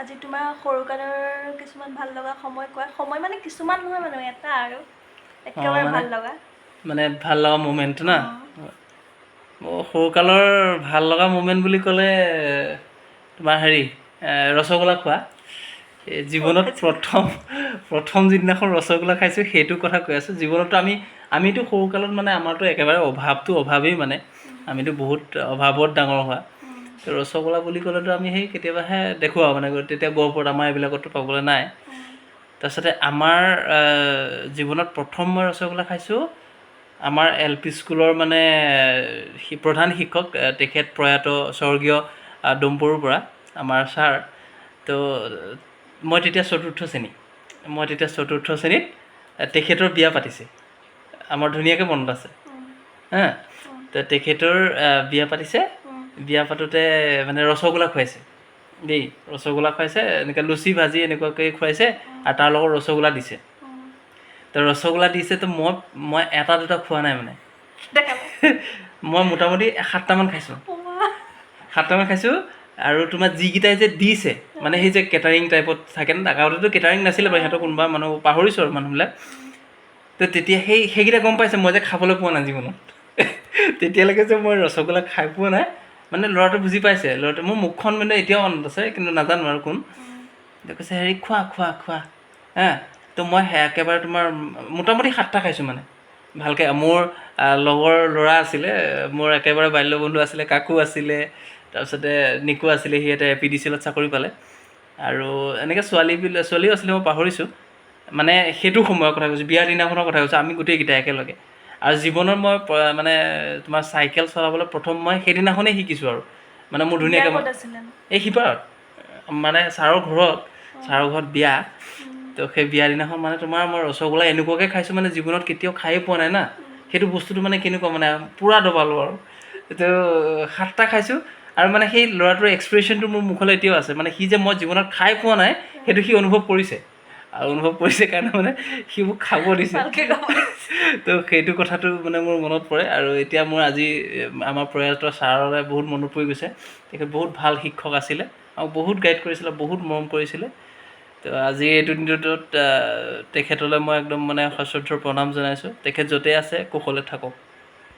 আজি তোমাৰ সৰুকালৰ কিছুমান ভাল লগা সময় কোৱা। সময় মানে কিছুমান নহয় মানে এটা আৰু একেবাৰে মানে ভাল লগা। মানে ভাল লগা মুমেণ্ট না। মোৰ সৰুকালৰ ভাল লগা মুমেণ্ট বুলি ক'লে তোমাৰ হেৰি ৰসগোল্লা খোৱা। এই জীৱনত প্ৰথম যিদিনাখন ৰসগোল্লা খাইছোঁ সেইটো কথা কৈ আছোঁ। জীৱনতো আমিতো সৰুকালত মানে আমাৰতো একেবাৰে অভাৱেই মানে আমিতো বহুত অভাৱত ডাঙৰ হোৱা। তো ৰসগোল্লা বুলি ক'লেতো আমি সেই কেতিয়াবাহে দেখোঁ আৰু মানে তেতিয়া গহপুৰত আমাৰ এইবিলাকতো পাবলৈ নাই। তাৰপিছতে আমাৰ জীৱনত প্ৰথম মই ৰসগোল্লা খাইছোঁ আমাৰ LP স্কুলৰ মানে প্ৰধান শিক্ষক তেখেত প্ৰয়াত স্বৰ্গীয় ডম্বৰুৰ পৰা আমাৰ ছাৰ। তো মই তেতিয়া চতুৰ্থ শ্ৰেণীত তেখেতৰ বিয়া পাতিছে। আমাৰ ধুনীয়াকৈ মনত আছে হা। তো তেখেতৰ বিয়া পাতিছে। বিয়া পাতোঁতে মানে ৰসগোল্লা খুৱাইছে দেই। ৰসগোল্লা খুৱাইছে, এনেকৈ লুচি ভাজি এনেকুৱাকৈ খুৱাইছে আৰু তাৰ লগত ৰসগোল্লা দিছে। তো ৰসগোল্লা দিছে, তো মই এটা দুটা খোৱা নাই মানে মই মোটামুটি 7টামান খাইছোঁ। 7টামান খাইছোঁ। আৰু তোমাৰ যিকেইটাই যে দিছে মানে সেই যে কেটাৰিং টাইপত থাকে ন, আগতেতো কেটাৰিং নাছিলে বাৰু, সিহঁতৰ কোনোবা মানুহ পাহৰিছোঁ আৰু মানুহবিলাক। তো তেতিয়া সেইকেইটা গম পাইছে মই যে খাবলৈ পোৱা নাই জীৱনত। তেতিয়ালৈকে যে মই ৰসগোল্লা খাই পোৱা নাই মানে ল'ৰাটো বুজি পাইছে। ল'ৰাটো মোৰ মুখখন মানে এতিয়াও মনত আছে, কিন্তু নাজানো আৰু কোন। কৈছে হেৰি খোৱা হা। তো মই একেবাৰে তোমাৰ মোটামুটি 7টা খাইছোঁ মানে ভালকৈ। মোৰ লগৰ ল'ৰা আছিলে, মোৰ একেবাৰে বাল্যবন্ধু আছিলে, কাকু আছিলে, তাৰপিছতে নিকু আছিলে, সিহঁতে PDCL-ত চাকৰি পালে। আৰু এনেকৈ ছোৱালীও আছিলে, মই পাহৰিছোঁ। মানে সেইটো সময়ৰ কথা কৈছোঁ, বিয়াৰ দিনাখনৰ কথা কৈছোঁ, আমি গোটেইকেইটা একেলগে। আৰু জীৱনত মই মানে তোমাৰ চাইকেল চলাবলৈ প্ৰথম মই সেইদিনাখনেই শিকিছোঁ আৰু মানে মোৰ ধুনীয়াকৈ এই শিপাৰত মানে ছাৰৰ ঘৰত বিয়া। তো সেই বিয়া দিনাখন মানে তোমাৰ মই ৰসগোল্লা এনেকুৱাকৈ খাইছোঁ মানে জীৱনত কেতিয়াও খায়ে পোৱা নাই না। সেইটো বস্তুটো মানে কেনেকুৱা মানে পূৰা দবালোঁ আৰু। তো 7টা খাইছোঁ। আৰু মানে সেই ল'ৰাটোৰ এক্সপ্ৰেশ্যনটো মোৰ মুখলৈ এতিয়াও আছে, মানে সি যে মই জীৱনত খাই পোৱা নাই সেইটো সি অনুভৱ কৰিছে। আৰু অনুভৱ কৰিছে কাৰণে মানে সি মোক খাব দিছে। তো সেইটো কথাটো মানে মোৰ মনত পৰে। আৰু এতিয়া মোৰ আজি আমাৰ প্ৰয়াত ছাৰলৈ বহুত মনত পৰি গৈছে। তেখেত বহুত ভাল শিক্ষক আছিলে আৰু বহুত গাইড কৰিছিলে, বহুত মৰম কৰিছিলে। তো আজি এইটো দিনটোত তেখেতলৈ মই একদম মানে সশ্ৰদ্ধ প্ৰণাম জনাইছোঁ। তেখেত য'তে আছে কুশলে থাকক।